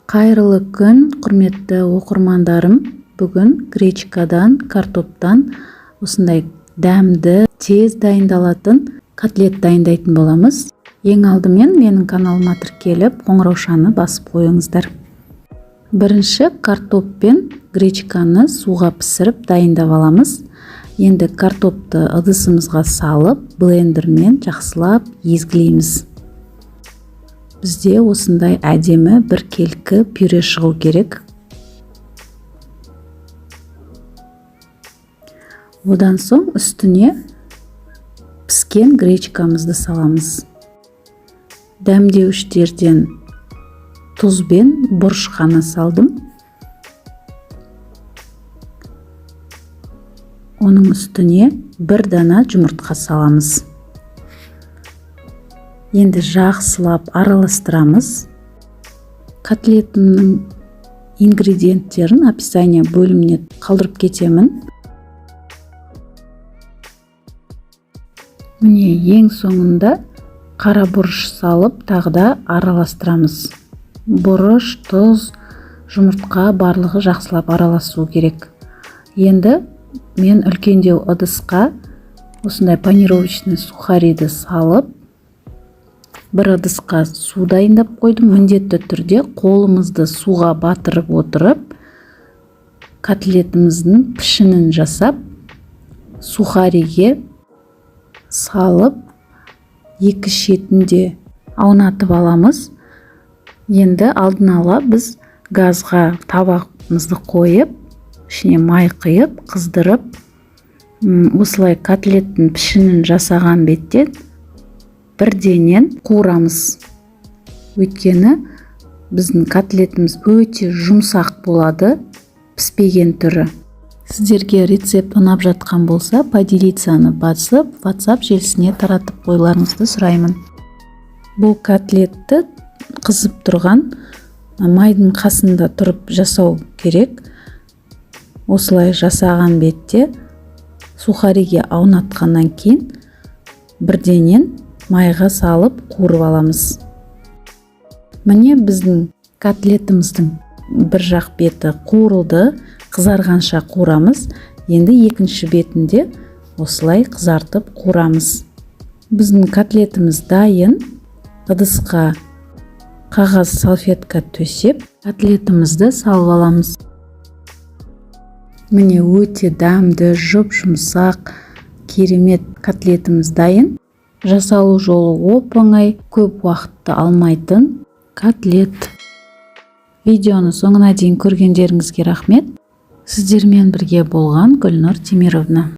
Кайрылы күн, құрметті оқырмандарым. Бүгін гречкадан, картоптан осындай дәмді, тез дайындалатын котлет дайындайтын боламыз. Ең алдымен менің каналыма тіркеліп, қоңыраушаны басып қойыңыздар. Бірінші картоп пен гречканы суға пісіріп дайындап аламыз. Енді картопты ыдысымызға салып, блендермен жақсылап езгілейміз. Бізде осындай әдемі бір келкі пюре шығу керек. Одан соң үстіне піскен гречкамызды саламыз. Дәмдеуіштерден тұз бен бұрыш қана салдым. Оның үстіне бір дана жұмыртқа саламыз. Енді жақсылап араластырамыз. Котлетімнің ингредиенттерін описание бөліміне қалдырып кетемін. Міне ең соңында қара бұрыш салып, тағы да араластырамыз. Бұрыш, тұз, жұмыртқа барлығы жақсылап араласу керек. Енді мен үлкендеу ыдысқа осындай панировочный сухариді салып, бір ыдысқа су дайындап қойдым. Міндетті түрде қолымызды суға батырып отырып, котлетіміздің пішінін жасап, сухариге салып, екі шетінде аунатып аламыз. Енді алдын ала біз газға табағымызды қойып, ішіне май құйып, қыздырып, осылай котлеттің пішінін жасаған бетте бірденен қуырамыз. Өйткені біздің котлетіміз өте жұмсақ болады, піспеген түрі. Сіздерге рецепт ұнап жатқан болса, поделицаны басып, WhatsApp желісіне таратып қойларыңызды сұраймын. Бұл котлетті қызып тұрған майдың қасында тұрып жасау керек. Осылай жасаған бетте сухариге аунатқаннан кейін бірденен майға салып қуырып аламыз. Міне біздің котлетіміздің бір жақ беті қуырылды, қызарғанша қуырамыз. Енді екінші бетінде осылай қызартып қуырамыз. Біздің котлетіміз дайын. Ыдысқа қағаз салфетка төсеп, котлетімізді салып аламыз. Міне өте дәмді, жұп-жұмсақ, керемет котлетіміз дайын. Жасалу жолы оп-оңай, көп уақытты алмайтын котлет. Видеоны соңына дейін көргендеріңізге рахмет. Сіздермен бірге болған Гүлнұр Темировна.